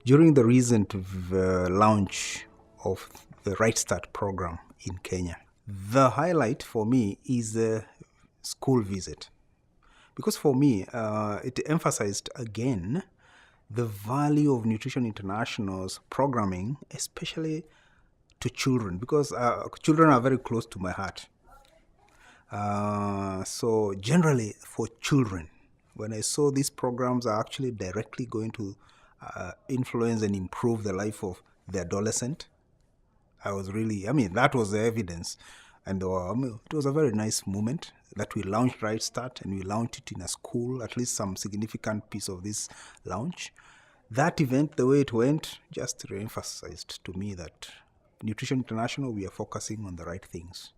During the recent launch of the Right Start program in Kenya, the highlight for me is the school visit. Because for me, it emphasized again the value of Nutrition International's programming, especially to children, because children are very close to my heart. So generally for children, when I saw these programs are actually directly going to influence and improve the life of the adolescent, that was the evidence. And it was a very nice moment that we launched Right Start, and we launched it in a school, at least some significant piece of this launch. That event, the way it went, just re-emphasized to me that Nutrition International, we are focusing on the right things.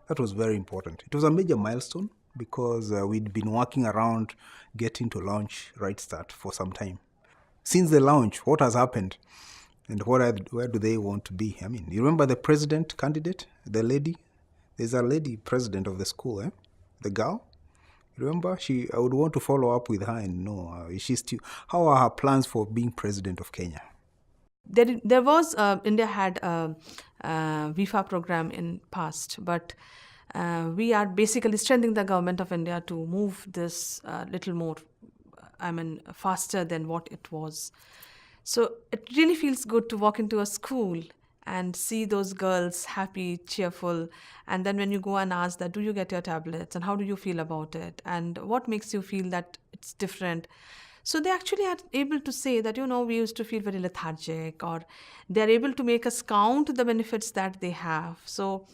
That was very important. It was a major milestone because we'd been working around getting to launch Right Start for some time. Since the launch, what has happened? And where do they want to be? You remember the president candidate, the lady? There's a lady president of the school, the girl. You remember? I would want to follow up with her and know how are her plans for being president of Kenya? There was India had a VIFA program in past, but we are basically strengthening the government of India to move this little more, faster than what it was. So it really feels good to walk into a school and see those girls happy, cheerful. And then when you go and ask that, do you get your tablets? And how do you feel about it? And what makes you feel that it's different? So they actually are able to say that, we used to feel very lethargic, or they're able to make us count the benefits that they have. So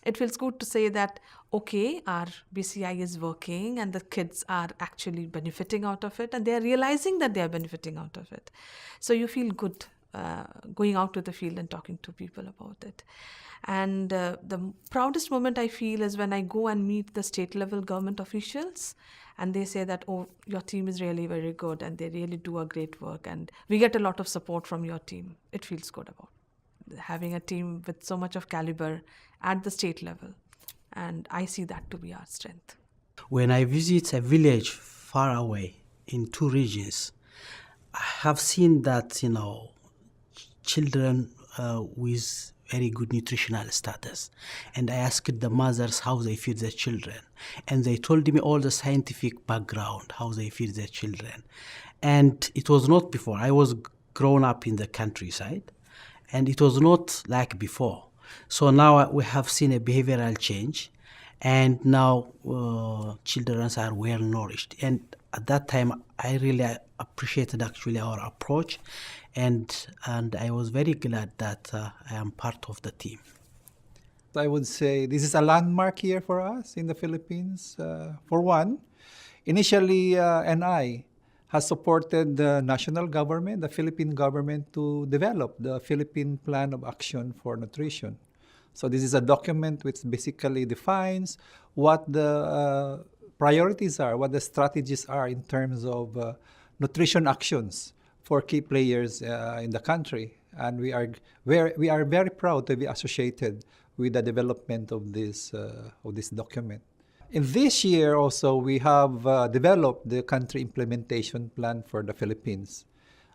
it feels good to say that, okay, our BCI is working and the kids are actually benefiting out of it, and they're realizing that they're benefiting out of it. So you feel good going out to the field and talking to people about it. And the proudest moment I feel is when I go and meet the state level government officials, and they say that, oh, your team is really very good and they really do a great work and we get a lot of support from your team. It feels good about having a team with so much of caliber at the state level. And I see that to be our strength. When I visit a village far away in two regions, I have seen that, children with very good nutritional status. And I asked the mothers how they feed their children. And they told me all the scientific background, how they feed their children. And it was not before. I was grown up in the countryside, and it was not like before. So now we have seen a behavioral change, and now children are well nourished. And at that time, I really appreciated actually our approach, and I was very glad that I am part of the team. I would say this is a landmark here for us in the Philippines. For one, initially NI has supported the national government, the Philippine government, to develop the Philippine Plan of Action for Nutrition. So this is a document which basically defines what the priorities are, what the strategies are in terms of nutrition actions for key players in the country. And we are very proud to be associated with the development of this document. In this year also, we have developed the country implementation plan for the Philippines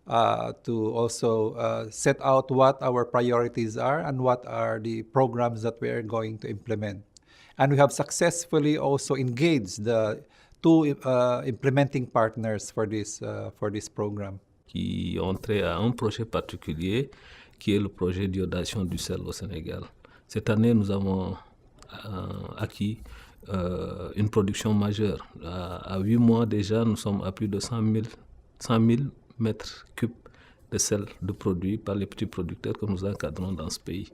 to also set out what our priorities are and what are the programs that we are going to implement. And we have successfully also engaged the two implementing partners for this program. Qui ont trait à un projet particulier, qui est le projet d'iodation du sel au Sénégal. Cette année, nous avons acquis une production majeure. À 8 mois déjà, nous sommes à plus de 100 000 mètres cubes de sel de produits par les petits producteurs que nous encadrons dans ce pays.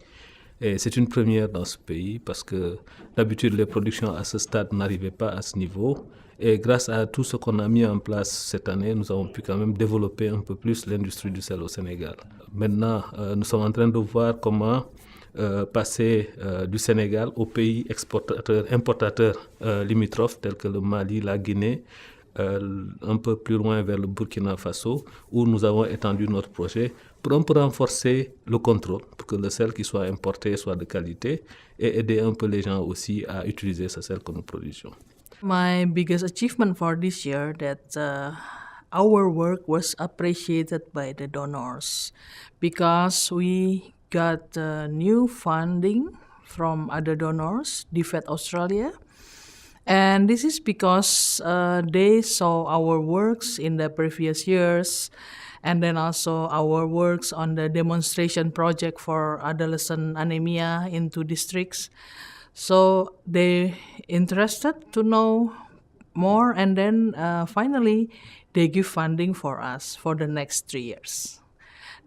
Et c'est une première dans ce pays parce que d'habitude, les productions à ce stade n'arrivaient pas à ce niveau. Et grâce à tout ce qu'on a mis en place cette année, nous avons pu quand même développer un peu plus l'industrie du sel au Sénégal. Maintenant, nous sommes en train de voir comment passer du Sénégal aux pays importateurs limitrophes tels que le Mali, la Guinée, un peu plus loin vers le Burkina Faso, où nous avons étendu notre projet pour un peu renforcer le contrôle, pour que le sel qui soit importé soit de qualité et aider un peu les gens aussi à utiliser ce sel que nous produisons. My biggest achievement for this year that our work was appreciated by the donors because we got new funding from other donors, DFED Australia. And this is because they saw our works in the previous years, and then also our works on the demonstration project for adolescent anemia in 2 districts. So they interested to know more, and then finally they give funding for us for the next 3 years.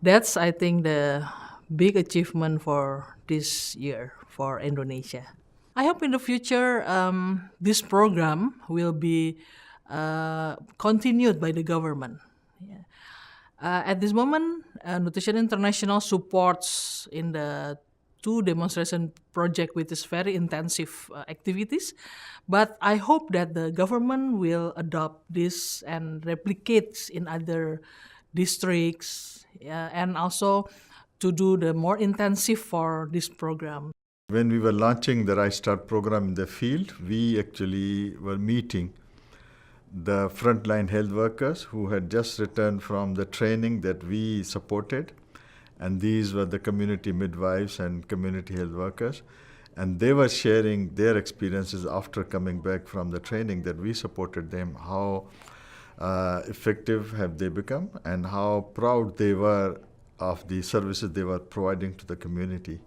That's, I think, the big achievement for this year for Indonesia. I hope in the future this program will be continued by the government. Yeah. At this moment, Nutrition International supports in the 2 demonstration project with this very intensive activities, but I hope that the government will adopt this and replicate in other districts, and also to do the more intensive for this program. When we were launching the Right Start program in the field, we actually were meeting the frontline health workers who had just returned from the training that we supported. And these were the community midwives and community health workers. And they were sharing their experiences after coming back from the training that we supported them, how effective have they become and how proud they were of the services they were providing to the community.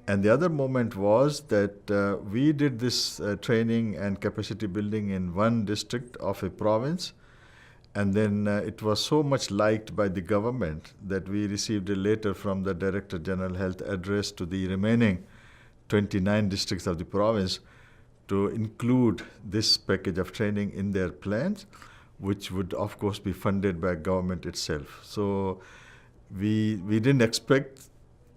And the other moment was that we did this training and capacity building in one district of a province. And then it was so much liked by the government that we received a letter from the Director General Health address to the remaining 29 districts of the province to include this package of training in their plans, which would of course be funded by government itself. So we didn't expect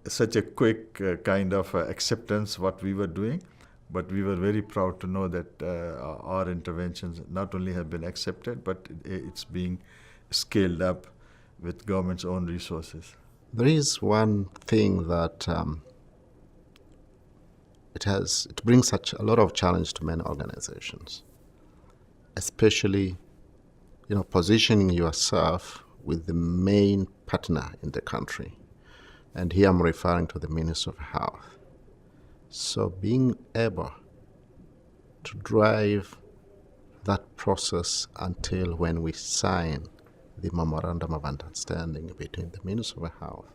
such a quick kind of acceptance what we were doing, but we were very proud to know that our interventions not only have been accepted, but it's being scaled up with government's own resources. There is one thing that it brings such a lot of challenge to many organizations, especially positioning yourself with the main partner in the country. And here I'm referring to the Ministry of Health. So being able to drive that process until when we sign the Memorandum of Understanding between the Ministry of Health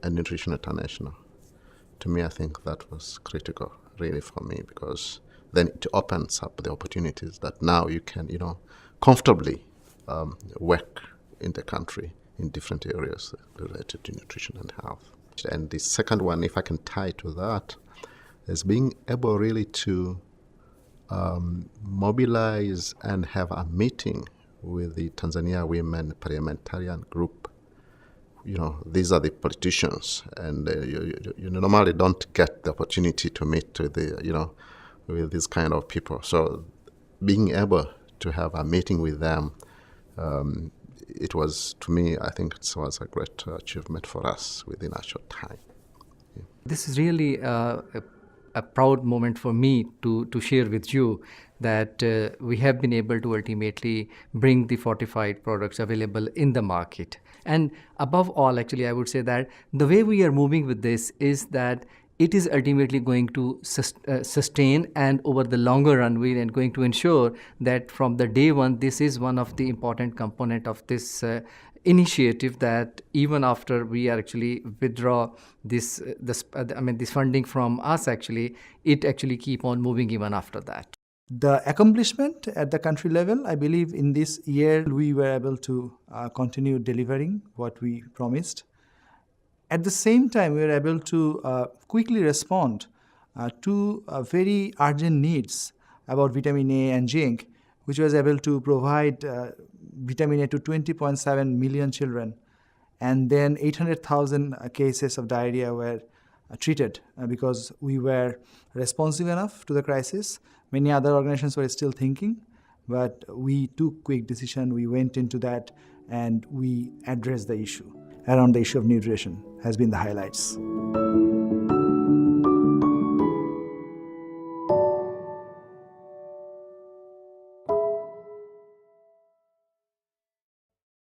and Nutrition International, to me I think that was critical really for me, because then it opens up the opportunities that now you can comfortably work in the country in different areas related to nutrition and health. And the second one, if I can tie to that, is being able really to mobilize and have a meeting with the Tanzania Women Parliamentarian Group. These are the politicians, and you normally don't get the opportunity to meet with with these kind of people. So being able to have a meeting with them, it was, to me, I think it was a great achievement for us within a short time. Yeah. This is really a proud moment for me to share with you that we have been able to ultimately bring the fortified products available in the market. And above all, actually, I would say that the way we are moving with this is that it is ultimately going to sustain, and over the longer run, we are going to ensure that from the day one, this is one of the important component of this initiative, that even after we are actually withdraw this funding from us, actually, it actually keep on moving even after that. The accomplishment at the country level, I believe in this year we were able to continue delivering what we promised. At the same time, we were able to quickly respond to very urgent needs about vitamin A and zinc, which was able to provide vitamin A to 20.7 million children. And then 800,000 cases of diarrhea were treated because we were responsive enough to the crisis. Many other organizations were still thinking, but we took quick decision. We went into that and we addressed the issue. Around the issue of nutrition has been the highlights.